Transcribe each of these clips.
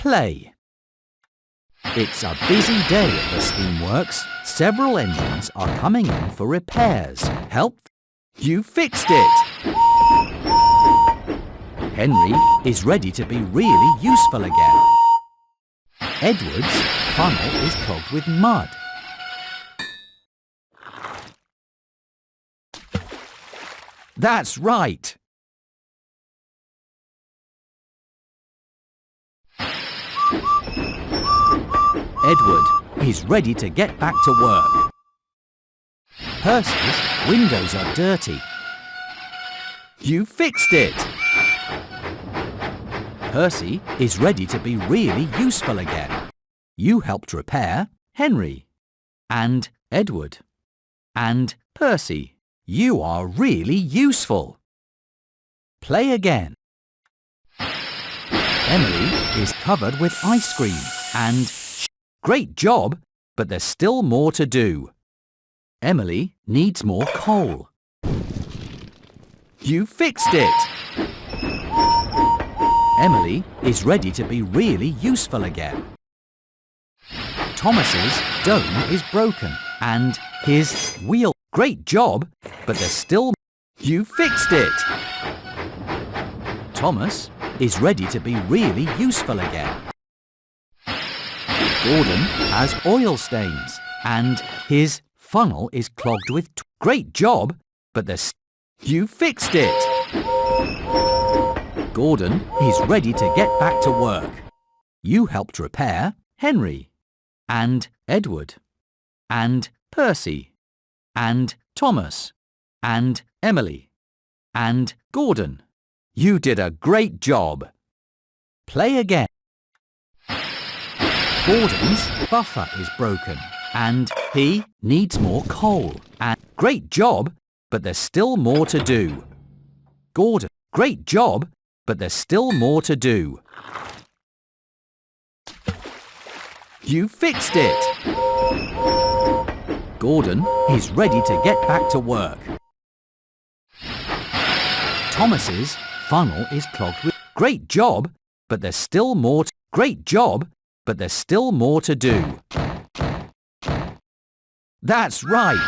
play. It's a busy day at the Steamworks. Several engines are coming in for repairs. Help! You fixed it! Henry is ready to be really useful again. Edward's funnel is clogged with mud. That's right! Edward is ready to get back to work. Percy's windows are dirty. You fixed it! Percy is ready to be really useful again. You helped repair Henry and Edward and Percy. You are really useful. Play again. Emily is covered with ice cream and great job, but there's still more to do. Emily needs more coal. You fixed it! Emily is ready to be really useful again. Thomas's dome is broken and his wheel. Great job, but there's still. You fixed it! Thomas is ready to be really useful again. Gordon has oil stains and his funnel is clogged with. Great job, but there's. You fixed it! Gordon is ready to get back to work. You helped repair Henry and Edward and Percy and Thomas and Emily and Gordon. You did a great job. Play again. Gordon's buffer is broken and he needs more coal. And great job, but there's still more to do. Gordon, great job, but there's still more to do. You fixed it! Gordon is ready to get back to work. Thomas's funnel is clogged with. Great job, but there's still more. Great job, but there's still more to do. That's right!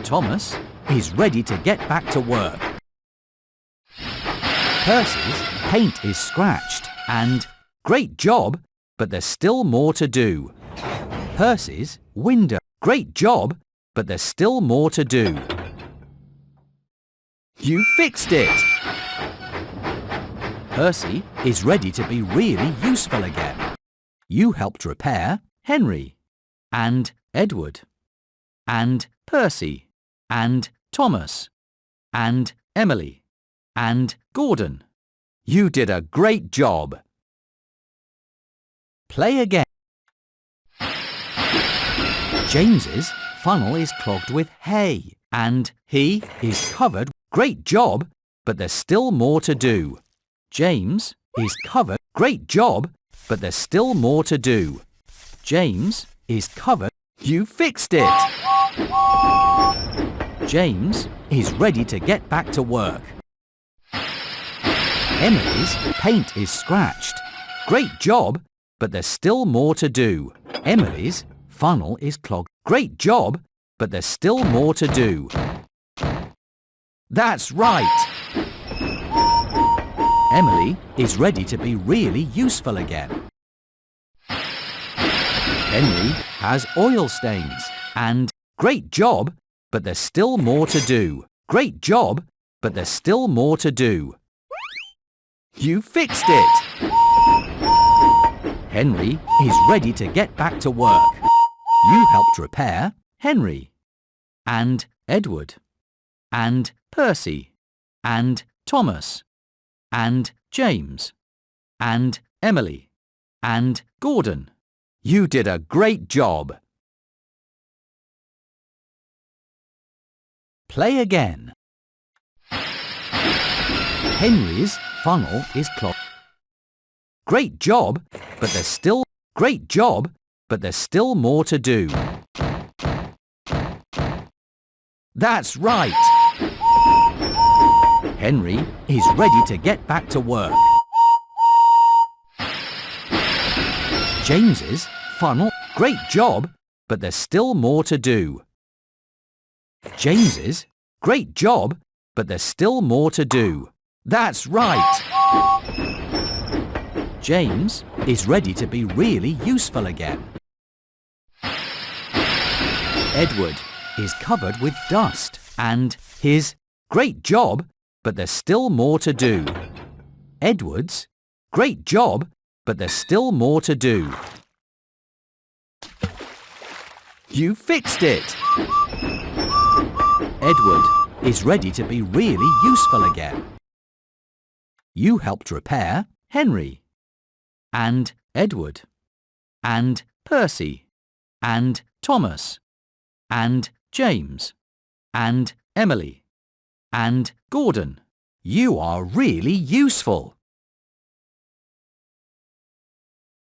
Thomas is ready to get back to work. Percy's paint is scratched and great job, but there's still more to do. Percy's window. Great job, but there's still more to do. You fixed it! Percy is ready to be really useful again. You helped repair Henry and Edward and Percy and Thomas and Emily and Gordon. You did a great job. Play again. James's funnel is clogged with hay and he is covered. Great job, but there's still more to do. James is covered. Great job, but there's still more to do. James is covered. You fixed it! James is ready to get back to work. Emily's paint is scratched. Great job, but there's still more to do. Emily's funnel is clogged. Great job, but there's still more to do. That's right! Emily is ready to be really useful again. Henry has oil stains and great job, but there's still more to do. Great job, but there's still more to do. You fixed it! Henry is ready to get back to work. You helped repair Henry and Edward and Percy and Thomas and James and Emily and Gordon. You did a great job. Play again. Henry's funnel is clogged. Great job, but there's still more to do. That's right! Henry is ready to get back to work. James's funnel. Great job, but there's still more to do. James's great job, but there's still more to do. That's right. James is ready to be really useful again. Edward is covered with dust and his great job, but there's still more to do. Edward's great job, but there's still more to do. You fixed it! Edward is ready to be really useful again. You helped repair Henry and Edward and Percy and Thomas and James and Emily and Gordon. You are really useful.